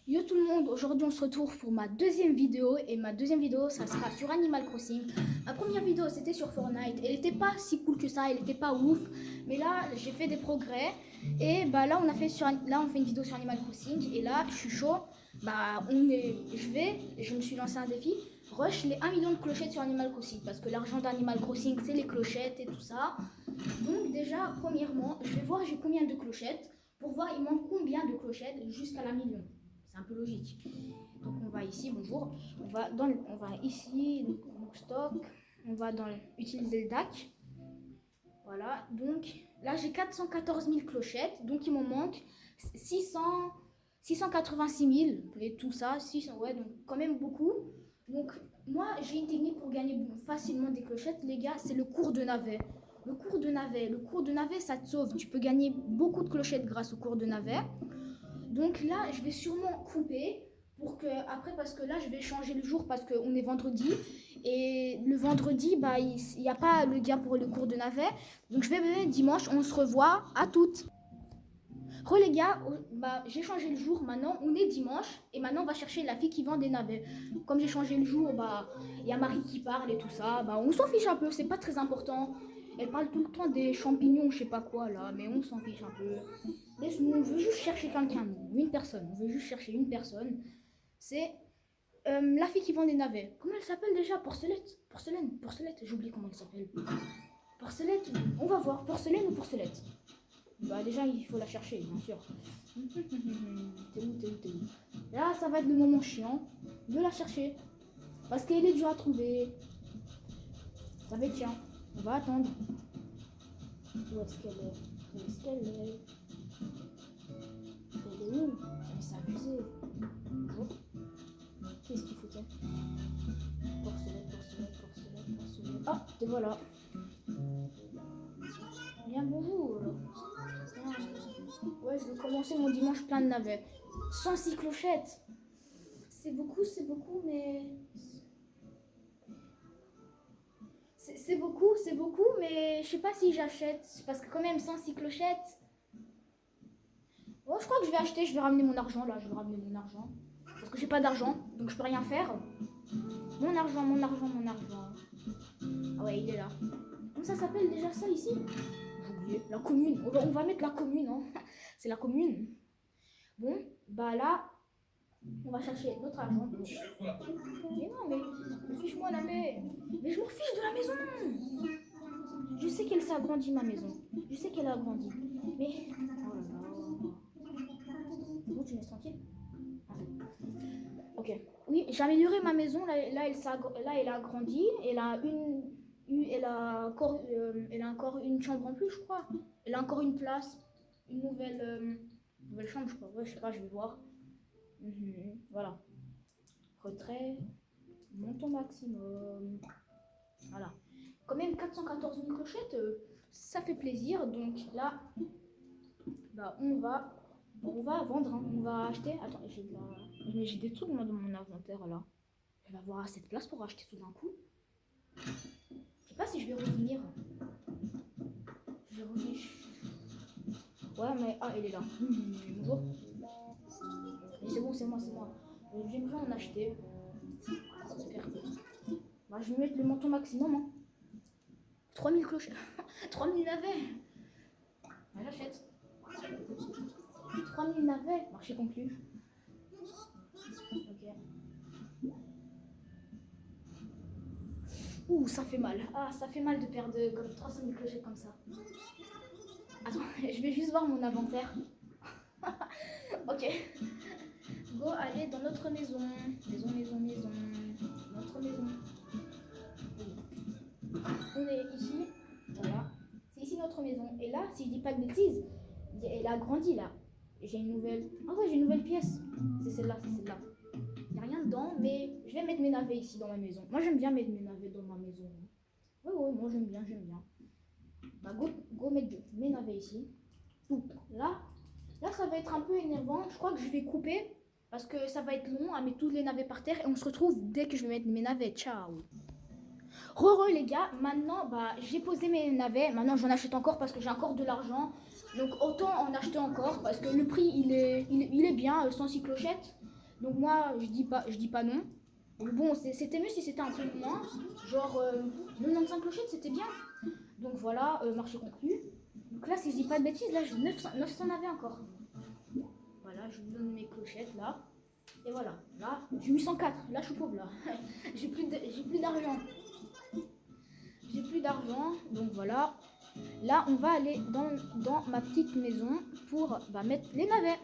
Yo tout le monde, aujourd'hui on se retrouve pour ma deuxième vidéo et ma deuxième vidéo ça sera sur Animal Crossing. Ma première vidéo c'était sur Fortnite, elle était pas si cool que ça, elle était pas ouf, mais là j'ai fait des progrès et bah là on fait une vidéo sur Animal Crossing et là je suis chaud. Je me suis lancé un défi, rush les 1 million de clochettes sur Animal Crossing parce que l'argent d'Animal Crossing c'est les clochettes et tout ça. Donc déjà premièrement je vais voir j'ai combien de clochettes pour voir il manque combien de clochettes jusqu'à la million. C'est un peu logique. Donc on va ici, bonjour, on va ici, donc stock, on va dans utiliser le DAC. Voilà, donc là j'ai 414 000 clochettes, donc il m'en manque 686 000 et tout ça, 600, ouais, donc quand même beaucoup. Donc moi j'ai une technique pour gagner facilement des clochettes, les gars, c'est le cours de navet. Le cours de navet, ça te sauve. Tu peux gagner beaucoup de clochettes grâce au cours de navet. Donc là, je vais sûrement couper pour que après parce que là, je vais changer le jour parce qu'on est vendredi et le vendredi, bah il n'y a pas le gars pour le cours de navet. Donc je vais dimanche, on se revoit à toutes. Les gars, bah, j'ai changé le jour, maintenant on est dimanche et maintenant on va chercher la fille qui vend des navets. Comme j'ai changé le jour, bah il y a Marie qui parle et tout ça, bah on s'en fiche un peu, c'est pas très important. Elle parle tout le temps des champignons, je sais pas quoi là, mais on s'en fiche un peu. Laisse-nous, on veut juste chercher quelqu'un, une personne, on veut juste chercher une personne. C'est la fille qui vend des navets. Comment elle s'appelle déjà? Porcelette, j'ai oublié comment elle s'appelle. Porcelette, on va voir, porcelaine ou porcelette. Bah déjà il faut la chercher, bien sûr. T'es où? Là ça va être le moment chiant de la chercher. Parce qu'elle est dure à trouver. Ça va être chiant. On va attendre. Où est-ce qu'elle est? Elle est où? Mais c'est abusé. Bonjour. Qu'est-ce qu'il foutait? Porcelette. Ah, te voilà. Bien bonjour. Ouais, je vais commencer mon dimanche plein de navets. 106 clochettes. C'est beaucoup, mais... C'est beaucoup, mais je sais pas si j'achète. Parce que quand même, 106 clochettes... Oh, je crois que je vais acheter, je vais ramener mon argent, là. Je vais ramener mon argent. Parce que j'ai pas d'argent, donc je peux rien faire. Mon argent. Ah ouais, il est là. Comment ça s'appelle déjà ça ici? J'ai oublié. La commune. On va mettre la commune, hein. C'est la commune. Bon, bah là, on va chercher notre argent. Mais non, mais fiche-moi la paix. Mais je m'en fiche de la maison. Je sais qu'elle s'est agrandie, ma maison. Je sais qu'elle a agrandi. Mais... Oh là là. C'est bon, tu me laisses tranquille? Ok. Oui, j'ai amélioré ma maison. Là, elle a agrandi. Elle a encore une chambre en plus, je crois. Elle a encore une place. Une nouvelle chambre, je crois. Ouais, je sais pas, je vais voir. Voilà. Retrait. Montant maximum. Voilà. Quand même 414 000 clochettes, ça fait plaisir. Donc là, bah, on va vendre, hein. On va acheter. Attends, j'ai des trucs dans mon inventaire là. Je vais avoir assez de place pour acheter tout d'un coup. Je sais pas si je vais revenir. Je vais revenir. Ouais, mais ah, elle est là. Bonjour. C'est bon, c'est moi. J'aimerais en acheter. Bah, je vais mettre le montant maximum. Hein. 3000 clochettes. 3000 navets. Bah, j'achète. 3000 navets. Marché conclu. Ok. Ouh, ça fait mal. Ah, ça fait mal de perdre comme 300 000 clochettes comme ça. Attends, je vais juste voir mon inventaire. Ok. Go, allez dans notre maison. Maison. Notre maison. On est ici. Voilà. C'est ici notre maison. Et là, si je dis pas de bêtises, elle a grandi là. J'ai une nouvelle. Ah ouais, j'ai une nouvelle pièce. C'est celle-là. Il n'y a rien dedans, mais je vais mettre mes navets ici dans ma maison. Moi, j'aime bien mettre mes navets dans ma maison. Ouais, moi, j'aime bien. Bah, go mettre mes navets ici. Là, ça va être un peu énervant. Je crois que je vais couper parce que ça va être long à mettre tous les navets par terre et on se retrouve dès que je vais mettre mes navets. Ciao. Les gars, maintenant, bah, j'ai posé mes navets. Maintenant, j'en achète encore parce que j'ai encore de l'argent. Donc, autant en acheter encore parce que le prix, il est bien, 106 clochettes. Donc moi, je dis pas non. Mais bon, c'était mieux si c'était un peu moins. Genre 95 clochettes, c'était bien. Donc voilà, marché conclu. Donc là, si je dis pas de bêtises, là, j'ai 900 navets encore. Voilà, je vous donne mes clochettes là. Et voilà, là, j'ai 804. Là, je suis pauvre là. J'ai plus d'argent. J'ai plus d'argent. Donc voilà. Là, on va aller dans ma petite maison pour mettre les navets.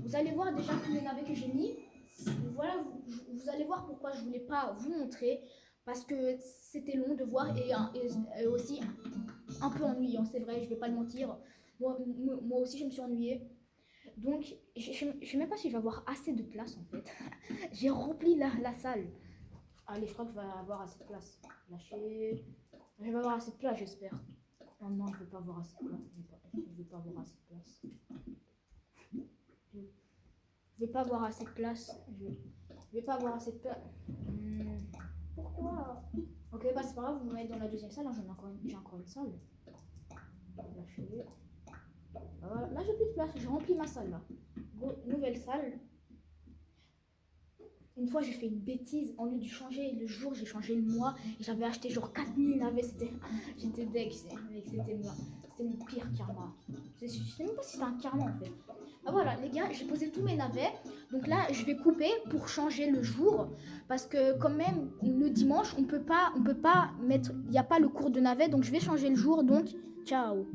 Vous allez voir déjà tous les navets que j'ai mis. Voilà, vous allez voir pourquoi je voulais pas vous montrer. Parce que c'était long de voir et aussi un peu ennuyant, c'est vrai, je vais pas le mentir. Moi aussi, je me suis ennuyée. Donc, je sais même pas si je vais avoir assez de place en fait. J'ai rempli la salle. Allez, je crois que je vais avoir assez de place. Lâcher. Je vais avoir assez de place, j'espère. Oh non, je vais pas avoir assez de place. Je vais pas avoir assez de place. Je vais pas avoir assez de place. Je vais pas avoir assez de place. Pourquoi? Ok, bah c'est pas grave, vous me mettez dans la deuxième salle. Hein, j'ai encore une salle. Lâcher. Voilà. Là, j'ai plus de place. J'ai rempli ma salle là. Nouvelle salle. Une fois, j'ai fait une bêtise. Au lieu de changer le jour, j'ai changé le mois. Et j'avais acheté genre 4000 navets. J'étais deg. C'était mon pire karma. Je sais même pas si c'était un karma en fait. Ah voilà, les gars, j'ai posé tous mes navets. Donc là, je vais couper pour changer le jour. Parce que quand même, le dimanche, on peut pas mettre... Il n'y a pas le cours de navet. Donc je vais changer le jour. Donc, ciao.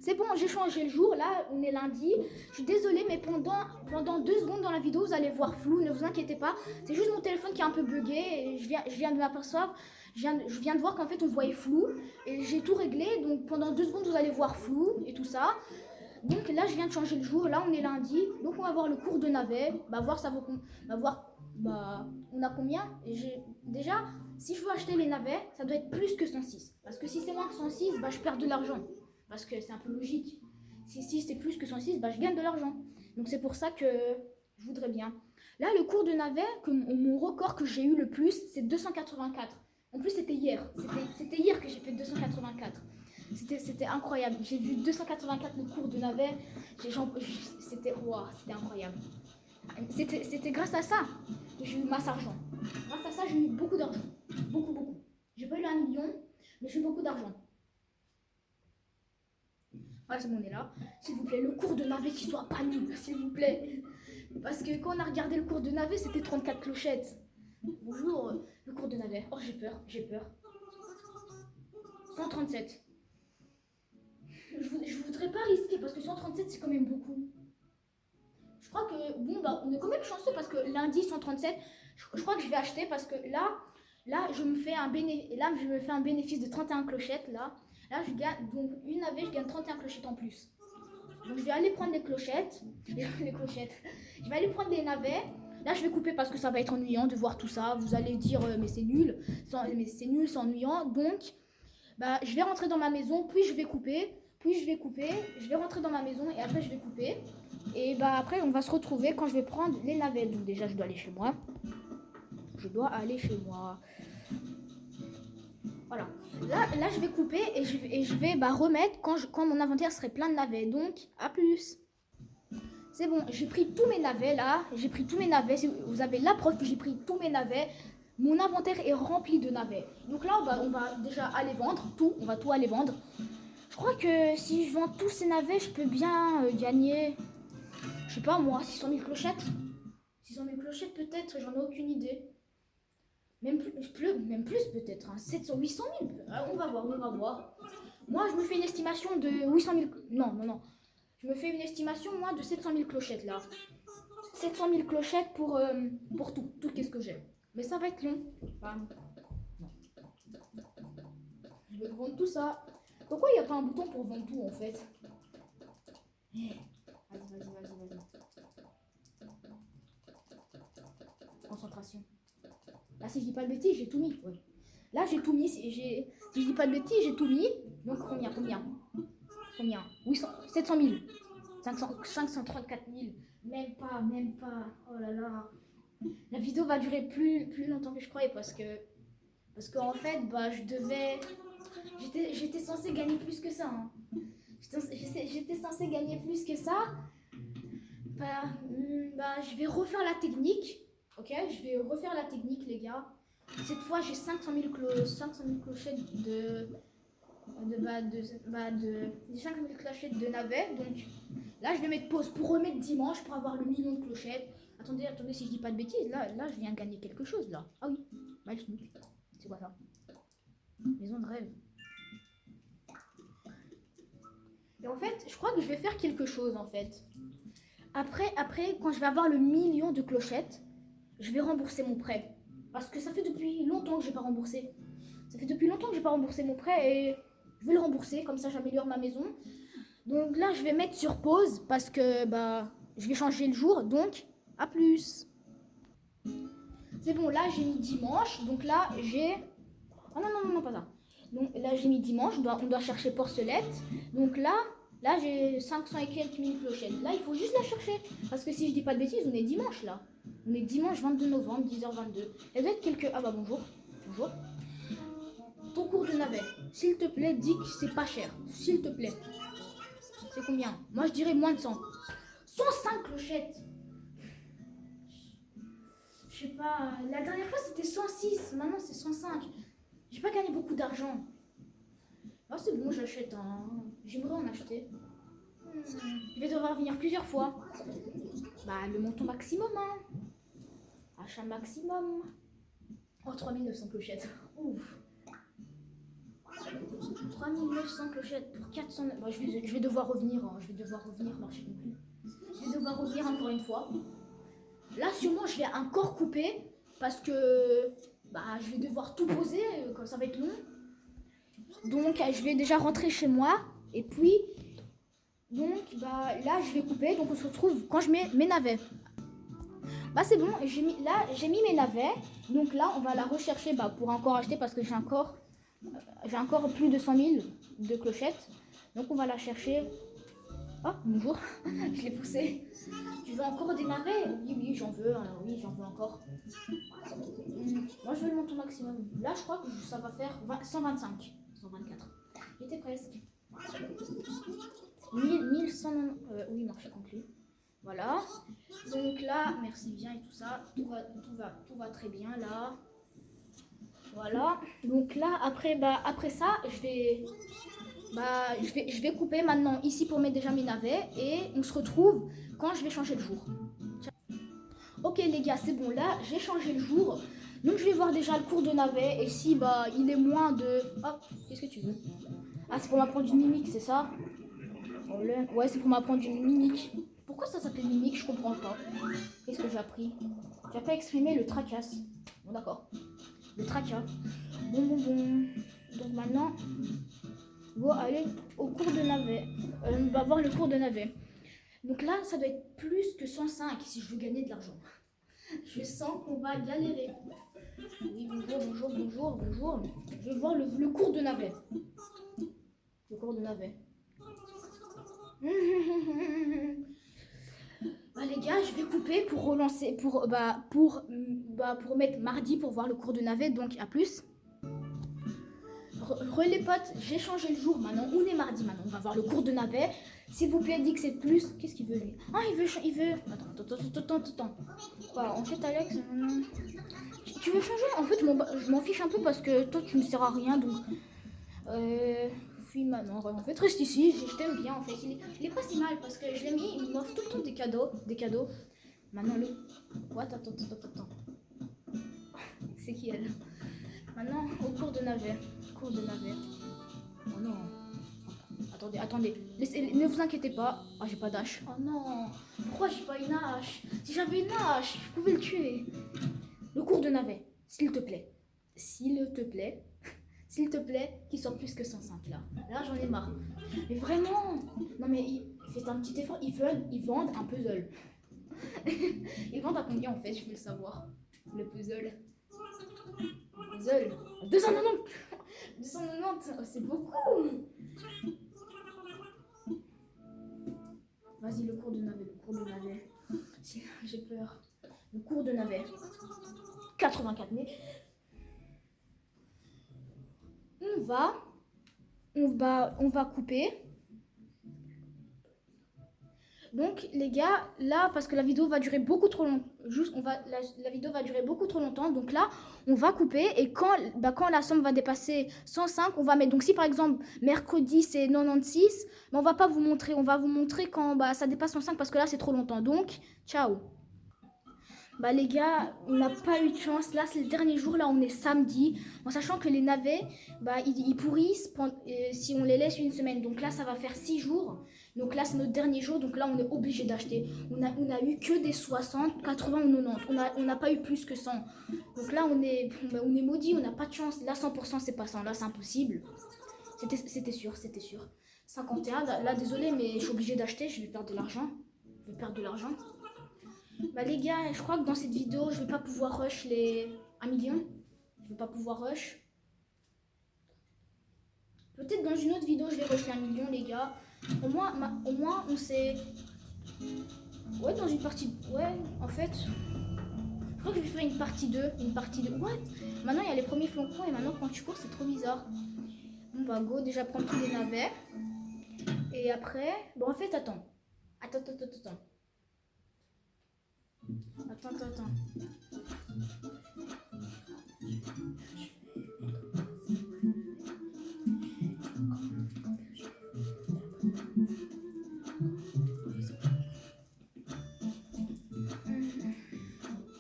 C'est bon, j'ai changé le jour, là on est lundi. Je suis désolée, mais pendant 2 secondes dans la vidéo, vous allez voir flou, ne vous inquiétez pas. C'est juste mon téléphone qui est un peu bugué et je viens de m'apercevoir. Je viens de voir qu'en fait on voyait flou et j'ai tout réglé. Donc pendant 2 secondes, vous allez voir flou et tout ça. Donc là, je viens de changer le jour, là on est lundi. Donc on va voir le cours de navet. Voir ça vaut on a combien. Déjà, si je veux acheter les navets, ça doit être plus que 106. Parce que si c'est moins que 106, je perds de l'argent. Parce que c'est un peu logique. Si c'est plus que 106, je gagne de l'argent. Donc c'est pour ça que je voudrais bien. Là, le cours de navet, mon record que j'ai eu le plus, c'est 284. En plus, c'était hier. C'était hier que j'ai fait 284. C'était incroyable. J'ai vu 284 le cours de navet. C'était incroyable. C'était grâce à ça que j'ai eu masse d'argent. Grâce à ça, j'ai eu beaucoup d'argent. Beaucoup, beaucoup. J'ai pas eu 1 million, mais j'ai eu beaucoup d'argent. Voilà, c'est bon, on est là. S'il vous plaît, le cours de navet qui soit pas nul, s'il vous plaît. Parce que quand on a regardé le cours de navet, c'était 34 clochettes. Bonjour, le cours de navet. Oh, j'ai peur. 137. Je voudrais pas risquer parce que 137, c'est quand même beaucoup. Je crois que, on est quand même chanceux parce que lundi, 137, je crois que je vais acheter parce que là, je me fais un bénéfice de 31 clochettes, là. Là, je gagne, donc une navette, je gagne 31 clochettes en plus. Donc, je vais aller prendre les clochettes. Les clochettes. Je vais aller prendre les navets. Là, je vais couper parce que ça va être ennuyant de voir tout ça. Vous allez dire, mais c'est nul. Mais c'est nul, c'est ennuyant. Donc, je vais rentrer dans ma maison, puis je vais couper. Je vais rentrer dans ma maison et après, je vais couper. Et après, on va se retrouver quand je vais prendre les navets. Donc, déjà, je dois aller chez moi. Voilà. Là, je vais couper et je vais remettre quand mon inventaire serait plein de navets. Donc, à plus. C'est bon, j'ai pris tous mes navets là. Vous avez la preuve que j'ai pris tous mes navets. Mon inventaire est rempli de navets. Donc là, on va déjà aller vendre tout. On va tout aller vendre. Je crois que si je vends tous ces navets, je peux bien gagner, je sais pas moi, 600 000 clochettes. 600 000 clochettes peut-être, j'en ai aucune idée. Même plus peut-être, hein. 700, 800 000. On va voir. Moi, je me fais une estimation de 800 000. Non. Je me fais une estimation, moi, de 700 000 clochettes, là. 700 000 clochettes pour tout. Tout qu'est-ce que j'ai. Mais ça va être long. Non. Je vais vendre tout ça. Pourquoi il n'y a pas un bouton pour vendre tout, en fait? Vas-y. Concentration. Là, si je dis pas de bêtises, j'ai tout mis. Ouais. Là, j'ai tout mis. Si je dis pas de bêtises, j'ai tout mis. Donc, combien 800, 700 000. 534 000. Même pas. Oh là là. La vidéo va durer plus longtemps que je croyais parce qu'en fait, j'étais censée gagner plus que ça. Hein. J'étais censée gagner plus que ça. bah, je vais refaire la technique. Ok, je vais refaire la technique, les gars. Cette fois, j'ai 500 000 clochettes j'ai 500 000 clochettes de navets. Donc là, je vais mettre pause pour remettre dimanche pour avoir le million de clochettes. Attendez, attendez, si je dis pas de bêtises, là, je viens de gagner quelque chose, là. Ah oui, milestone. C'est quoi ça? Maison de rêve. Et en fait, je crois que je vais faire quelque chose, en fait. Après, quand je vais avoir le million de clochettes, je vais rembourser mon prêt. Parce que ça fait depuis longtemps que je n'ai pas remboursé. Ça fait depuis longtemps que j'ai pas remboursé mon prêt et je vais le rembourser, comme ça j'améliore ma maison. Donc là, je vais mettre sur pause parce que bah je vais changer le jour. Donc, à plus. C'est bon, là j'ai mis dimanche. Donc là, j'ai... Ah non, non, non, non, pas ça. Donc là, j'ai mis dimanche. On doit chercher porcelette. Donc là j'ai 500 et quelques mille clochettes. Là, il faut juste la chercher. Parce que si je dis pas de bêtises, on est dimanche là. On est dimanche 22 novembre, 10h22. Il y a peut-être quelques... Ah bah bonjour. Bonjour. Ton cours de navet, s'il te plaît, dis que c'est pas cher. S'il te plaît. C'est combien? Moi, je dirais moins de 100. 105 clochettes. Je sais pas. La dernière fois, c'était 106. Maintenant, c'est 105. J'ai pas gagné beaucoup d'argent. Ah, c'est bon, j'achète un. J'aimerais en acheter. Je vais devoir venir plusieurs fois. Bah, le montant maximum, hein. Achat maximum. Oh, 3900 clochettes. Ouf. 3900 clochettes pour 400... Bon, je vais devoir revenir, hein. Je vais devoir revenir, marché conclu. Je vais devoir revenir encore une fois. Là, sûrement, je vais encore couper parce que bah, je vais devoir tout poser, comme ça va être long. Donc, je vais déjà rentrer chez moi. Et puis, donc, bah, là, je vais couper. Donc, on se retrouve quand je mets mes navets. Bah, c'est bon, j'ai mis mes navets. Donc là, on va la rechercher bah, pour encore acheter parce que j'ai encore plus de 100 000 de clochettes. Donc on va la chercher. Oh, bonjour, je l'ai poussé. Tu veux encore des navets? Oui, oui, j'en veux. Oui, j'en veux encore. Moi, je veux le montant maximum. Là, je crois que ça va faire 125. 124. J'étais presque. 1100... oui, marché conclu. Voilà. Donc là, merci bien et tout ça. Tout va très bien là. Voilà. Donc là, après ça, je vais couper maintenant ici pour mettre déjà mes navets et on se retrouve quand je vais changer le jour. Ok les gars, c'est bon, là j'ai changé le jour. Donc je vais voir déjà le cours de navet et si bah il est moins de... Oh, qu'est-ce que tu veux? Ah, c'est pour m'apprendre une mimique, c'est ça? Ouais, c'est pour m'apprendre une mimique. Pourquoi ça s'appelle mimique? Je comprends pas. Qu'est-ce que j'ai appris? J'ai pas exprimé le tracasse. Bon d'accord. Le tracas. Bon. Donc maintenant, on va aller au cours de navet. On va voir le cours de navet. Donc là, ça doit être plus que 105 si je veux gagner de l'argent. Je sens qu'on va galérer. Oui, bonjour. Je vais voir le cours de navet. Le cours de navet. Bah les gars, je vais couper pour relancer, pour mettre mardi pour voir le cours de navet. Donc à plus. Les potes, j'ai changé le jour maintenant. On est mardi maintenant. On va voir le cours de navet. S'il vous plaît, dis que c'est plus. Qu'est-ce qu'il veut lui? Ah, il veut. Attends. Quoi, en fait, Alex, tu veux changer? En fait, je m'en fiche un peu parce que toi, tu ne sers à rien. Donc, oui, maintenant, en fait, reste ici. Je t'aime bien. En fait, il est pas si mal parce que je l'ai mis. Il m'offre tout le temps des cadeaux. Maintenant, What? Attends. C'est qui elle? Maintenant, au cours de navet. Oh non. Attendez. Ne vous inquiétez pas. Ah, j'ai pas d'hache. Oh non. Pourquoi j'ai pas une hache? Si j'avais une hache, je pouvais le tuer. Le cours de navet, s'il te plaît. S'il te plaît, qu'il soit plus que 105 là. Là, j'en ai marre. Mais vraiment. Non, mais faites un petit effort. Ils vendent un puzzle. Ils vendent à combien en fait? Je veux le savoir. Le puzzle. 290, c'est beaucoup. Vas-y, le cours de navet. J'ai peur. Le cours de navet. 84 000. On va couper. Donc les gars, là parce que la vidéo va durer beaucoup trop longtemps, la vidéo va durer beaucoup trop longtemps. Donc là, on va couper et quand la somme va dépasser 105, on va mettre. Donc si par exemple mercredi c'est 96, mais on va pas vous montrer, on va vous montrer quand ça dépasse 105 parce que là c'est trop longtemps. Donc ciao. Bah les gars, on n'a pas eu de chance. Là, c'est le dernier jour. Là, on est samedi. En sachant que les navets, ils pourrissent si on les laisse une semaine. Donc là, ça va faire 6 jours. Donc là, c'est notre dernier jour. Donc là, on est obligé d'acheter. On a eu que des 60, 80 ou 90. On n'a pas eu plus que 100. Donc là, on est maudit. On n'a pas de chance. Là, 100%, c'est pas 100. Là, c'est impossible. C'était sûr, c'était sûr. 51. Là, désolé, mais je suis obligé d'acheter. Je vais perdre de l'argent. Je vais perdre de l'argent. Bah les gars, je crois que dans cette vidéo, je vais pas pouvoir rush les 1 million. Je vais pas pouvoir rush. Peut-être dans une autre vidéo, je vais rush les 1 million, les gars. Au moins on sait. Ouais, dans une partie. Ouais, en fait. Je crois que je vais faire une partie 2. Une partie 2. What? Maintenant, il y a les premiers flancons et maintenant, quand tu cours, c'est trop bizarre. Bon, bah, go, déjà prendre tous les navets. Et après. Bon, en fait, attends. Attends.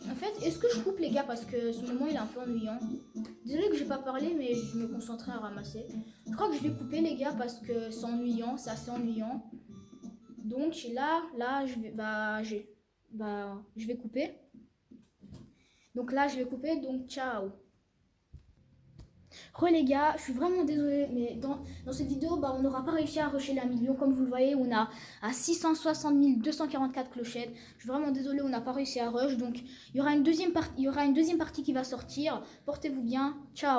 En fait, est-ce que je coupe les gars parce que ce moment il est un peu ennuyant. Désolé que j'ai pas parlé mais je me concentrais à ramasser. Je crois que je vais couper les gars parce que c'est ennuyant, c'est assez ennuyant. Donc là je vais couper. Donc là je vais couper donc ciao. Les gars, je suis vraiment désolée, mais dans cette vidéo, on n'aura pas réussi à rusher les 1 million. Comme vous le voyez, on a à 660 244 clochettes. Je suis vraiment désolée, on n'a pas réussi à rush. Donc, il y aura une deuxième partie qui va sortir. Portez-vous bien. Ciao.